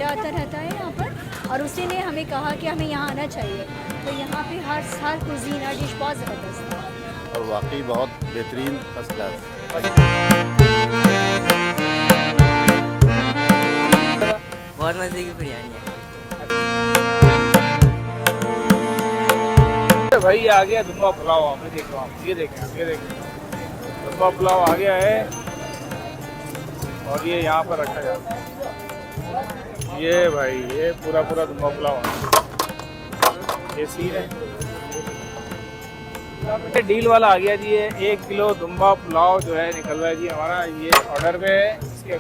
आता रहता है यहाँ पर, और उसी ने हमें कहा कि हमें यहाँ आना चाहिए। तो यहाँ पे हर कुजीन हर डिश बहुत ज़बरदस्त है और वाकई बहुत बेहतरीन फर्स्ट क्लास। बहुत मज़े की बिरयानी है भाई। ये आ गया दुम्बा पुलाव, मैं देख रहा हूँ, ये देखें दुम्बा पुलाव आ गया है और ये यहाँ पर रखा जाता है। ये भाई ये पूरा दुम्बा पुलाव ये सीन है। डील वाला आ गया जी, ये 1 किलो दुम्बा पुलाव जो है निकल रहा है जी हमारा, ये ऑर्डर पे है। इसके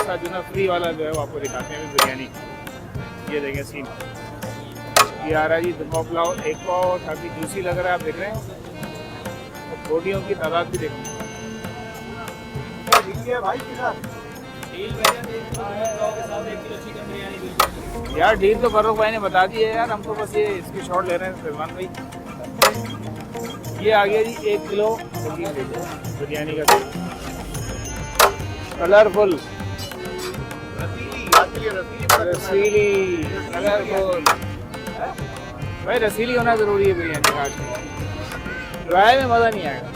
साथ जो ना फ्री वाला जो है वो आपको दिखाते हैं बिरयानी। ये देखें सीन, ये आ रहा है जी दुम्बा पुलाव। एक पाव काफ़ी जूसी लग रहा है, आप देख रहे हैं, और बोटियों की तादाद भी देखें। यार डील तो फर्रुख भाई ने बता दी है यार, हम तो बस ये इसकी शॉट ले रहे हैं सलमान भाई। ये आ गया जी 1 किलो बिरयानी का कलरफुल रसीली कलरफुल। भाई रसीली होना जरूरी है बिरयानी का, आज ड्राई में मज़ा नहीं आएगा।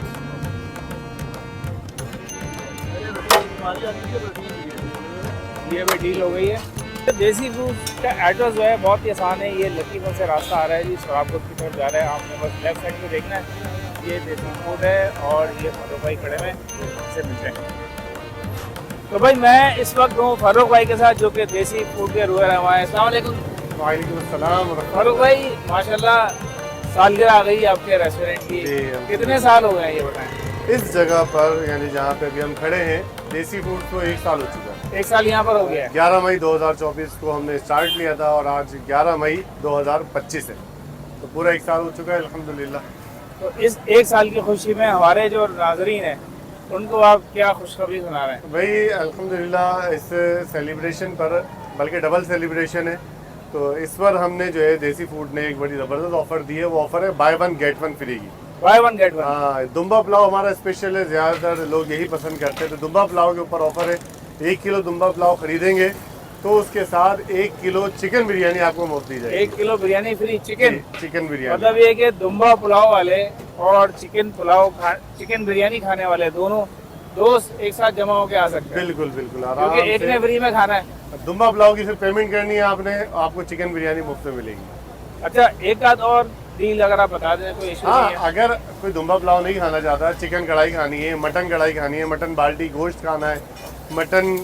ये भी डील हो गई है। देसी फूड का एड्रेस जो है बहुत ही आसान है। ये लकीपुर से रास्ता आ रहा है जी, सोहागपुर की तरफ जा रहा है, आपने बस लेफ्ट साइड पे देखना है। ये देसी फूड है और ये फर्रुख भाई खड़े में से मिलते हैं। तो भाई मैं इस वक्त हूँ फर्रुख भाई के साथ, जो कि देसी फूड के रूए रवा है। अस्सलाम वालेकुम। वालेकुम अस्सलाम। फर्रुख भाई माशाल्लाह सालगिरह आ गई आपके रेस्टोरेंट की, कितने साल हो गए ये बताएं? इस जगह पर यानी जहाँ पे अभी हम खड़े हैं, देसी फूड को 1 साल हो चुका है। 1 साल यहाँ पर हो गया है। 11 मई 2024 को हमने स्टार्ट लिया था और आज 11 मई 2025 है, तो पूरा 1 साल हो चुका है अल्हम्दुलिल्लाह। तो इस 1 साल की खुशी में हमारे जो नाजरीन हैं उनको आप क्या खुशखबरी सुना रहे हैं? भाई अल्हम्दुलिल्लाह इस सेलिब्रेशन पर, बल्कि डबल सेलिब्रेशन है, तो इस पर हमने जो है देसी फूड ने एक बड़ी ज़बरदस्त ऑफ़र दी है। वो ऑफ़र है बाय 1 गेट 1 फ्री की। Buy 1 get 1। हाँ, दुम्बा पुलाव हमारा स्पेशल है, ज़्यादातर लोग यही पसंद करते हैं। तो दुम्बा पुलाव के ऊपर ऑफ़र है, 1 किलो दुम्बा पुलाव खरीदेंगे तो उसके साथ 1 किलो चिकन बिरयानी आपको मुफ्त दी जाएगी। 1 kilo biryani free chicken biryani. मतलब ये कि दुम्बा पुलाव वाले और चिकन बिरयानी खाने वाले दोनों दोस्त एक साथ जमा होकर आ सकते हैं। बिल्कुल क्योंकि एक ने फ्री में खाना है। दुम्बा पुलाव की सिर्फ पेमेंट करनी है आपने, आपको चिकन बिरयानी मुफ्त में मिलेगी। अच्छा, एक आध और डील अगर आप बता दें कोई इशू नहीं है। अगर कोई दुम्बा पुलाव नहीं खाना चाहता, चिकन कढ़ाई खानी है, मटन कढ़ाई खानी है, मटन बाल्टी गोश्त खाना है, मटन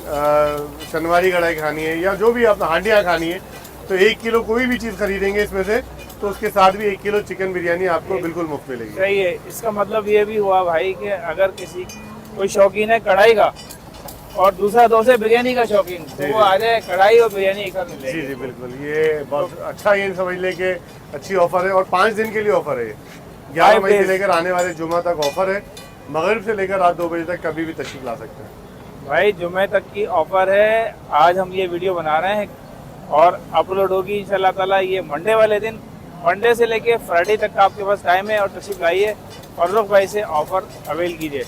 शनवारी कढ़ाई खानी है, या जो भी आप हांडियाँ खानी है, तो 1 किलो कोई भी चीज़ खरीदेंगे इसमें से, तो उसके साथ भी 1 किलो चिकन बिरयानी आपको बिल्कुल मुफ्त मिलेगी। सही है। इसका मतलब ये भी हुआ भाई कि अगर किसी कोई शौकीन है कढ़ाई का और दूसरा दोस्त है बिरयानी का शौकीन, तो वो आ जाए, कढ़ाई और बिरयानी एक साथ मिलेगी। जी बिल्कुल, ये बहुत अच्छा, ये समझ ले कि अच्छी ऑफर है और 5 दिन के लिए ऑफर है। 11 मई से लेकर आने वाले जुमा तक ऑफर है। मगरिब से लेकर रात 2 बजे तक कभी भी तशरीफ ला सकते हैं। भाई जुमे तक की ऑफर है। आज हम ये वीडियो बना रहे हैं और अपलोड होगी इंशाल्लाह ताला ये मंडे वाले दिन। मंडे से लेके फ्राइडे तक का आपके पास टाइम है और तशरीफ लाइए, फर्रुख भाई से ऑफर अवेल कीजिए।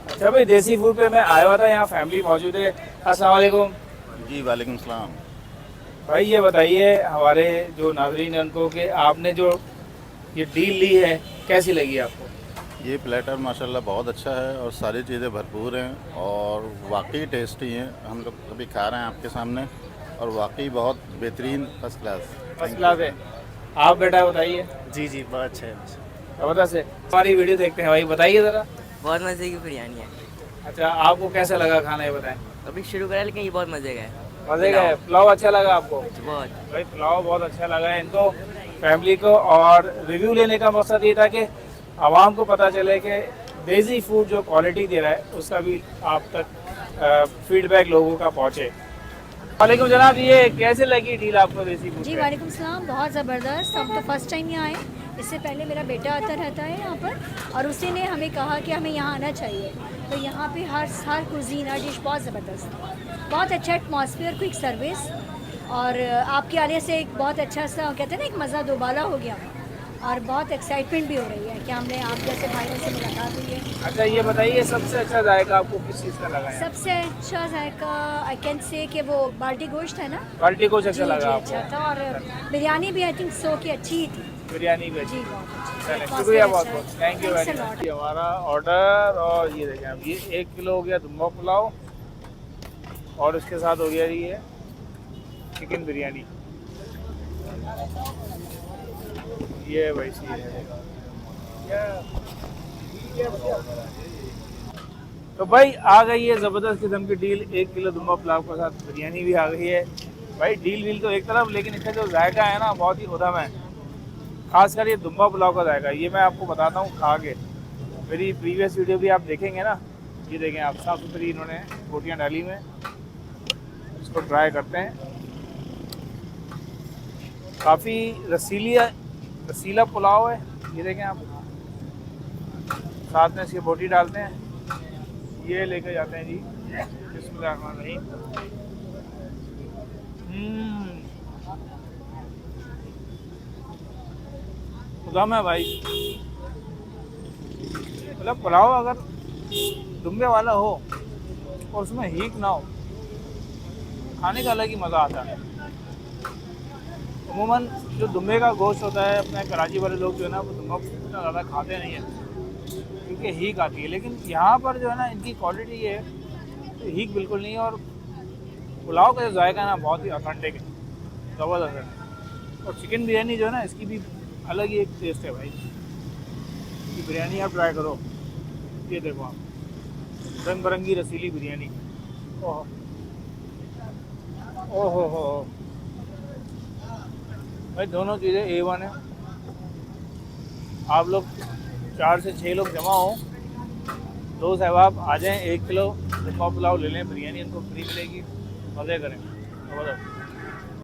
अच्छा भाई, देसी फूड पे मैं आया हुआ था, यहाँ फैमिली मौजूद है। अस्सलाम वालेकुम। जी वालेकुम सलाम। भाई ये बताइए हमारे जो नाज़रीन हैं उनको कि आपने जो ये डील ली है कैसी लगी आपको? ये प्लेटर माशाल्लाह बहुत अच्छा है और सारी चीज़ें भरपूर हैं और वाकई टेस्टी हैं। हम लोग अभी खा रहे हैं आपके सामने और वाकई बहुत बेहतरीन फर्स्ट क्लास है। आप बेटा बताइए। जी बहुत अच्छा है। ज़बरदस्त है। हमारी वीडियो देखते हैं भाई, बताइए ज़रा। बहुत मज़े की बिरयानी है। अच्छा, आपको कैसा लगा खाना, ये बताएं। अभी शुरू करा लेकिन ये बहुत मज़े का है। मज़े का है। पुलाव अच्छा लगा आपको? बहुत। भाई पुलाव बहुत अच्छा लगा है इनको, फैमिली को। और रिव्यू लेने का मकसद ये था कि आवाम को पता चले कि देसी फूड जो क्वालिटी दे रहा है उसका भी आप तक फीडबैक लोगों का पहुँचे। वालेकुम जनाब, ये कैसे लगी डील आपको देसी फूड? जी वालेकुम सलाम। बहुत ज़बरदस्त। हम तो फर्स्ट टाइम यहाँ आए, इससे पहले मेरा बेटा आता रहता है यहाँ पर, और उसी ने हमें कहा कि हमें यहाँ आना चाहिए। तो यहाँ पे हर कुजीन हर डिश बहुत ज़बरदस्त, बहुत अच्छा एटमॉस्फेयर, क्विक सर्विस, और आपके आने से एक बहुत अच्छा सा कहते हैं ना, एक मज़ा दोबारा हो गया। और बहुत एक्साइटमेंट भी हो रही है कि हमने आप जैसे भाइयों से मुलाकात हुई है। अच्छा ये बताइए सबसे अच्छा जायका आपको किस चीज़ का लगा है? सबसे अच्छा जायका आई कैन से कि वो बाल्टी गोश्त है ना, बाल्टी को जी अच्छा जी लगा अच्छा आपको? था, और बिरयानी भी आई थिंक सो की अच्छी ही थी बिरयानी भी जी, अच्छी। बहुत अच्छी। चलें Atmosphere शुक्रिया अच्छा बहुत है। बहुत, thank you Thanks very a much. lot. ये हमारा ऑर्डर, और ये देखें अब ये 1 किलो हो गया दुम्बा पुलाव, और इसके साथ हो गया जी ये चिकन बिरयानी। ये भाई सी है। तो भाई आ गई है ज़बरदस्त किस्म की डील, 1 किलो दुम्बा पुलाव के साथ बिरयानी भी आ गई है। भाई डील वील तो एक तरफ, लेकिन इसका जो जायका है ना बहुत ही उदम है, खासकर ये दुम्बा पुलाव का जायका। ये मैं आपको बताता हूँ खा के, मेरी प्रीवियस वीडियो भी आप देखेंगे ना, ये देखें आप, साफ़ सुथरी इन्होंने बोटियाँ डाली में, इसको ट्राई करते हैं। काफ़ी रसीला पुलाव है, ये देखें आप, साथ में इसकी बोटी डालते हैं, ये लेके जाते हैं जी। बिस्मिल्लाहिर्रहमानिर्रहीम। उदम है भाई, मतलब पुलाव अगर दुम्बे वाला हो और उसमें हीट ना हो, खाने का अलग ही मज़ा आता है। अमूमन जो दुम्बे का गोश्त होता है, अपने कराची वाले लोग जो है ना वो दुम्बा इतना ज़्यादा खाते नहीं हैं क्योंकि हीक आती है, लेकिन यहाँ पर जो है ना इनकी क्वालिटी ये है तो हीक बिल्कुल नहीं है, और पुलाव का जो जायका है ना बहुत ही ऑथेंटिक है, ज़बरदस्त है। और चिकन बिरयानी जो है ना इसकी भी अलग ही एक टेस्ट है भाई, ये बिरयानी आप ट्राई करो। ये देखो आप, रंग बिरंगी रसीली बिरयानी, ओह ओहो हो भाई, दोनों चीज़ें A1 है। आप लोग 4 से 6 लोग जमा हो, दोस्त अहबाब आ जाएं, 1 किलो दुम्बा पुलाव ले लें, बिरयानी उनको फ्री मिलेगी, मज़े करें।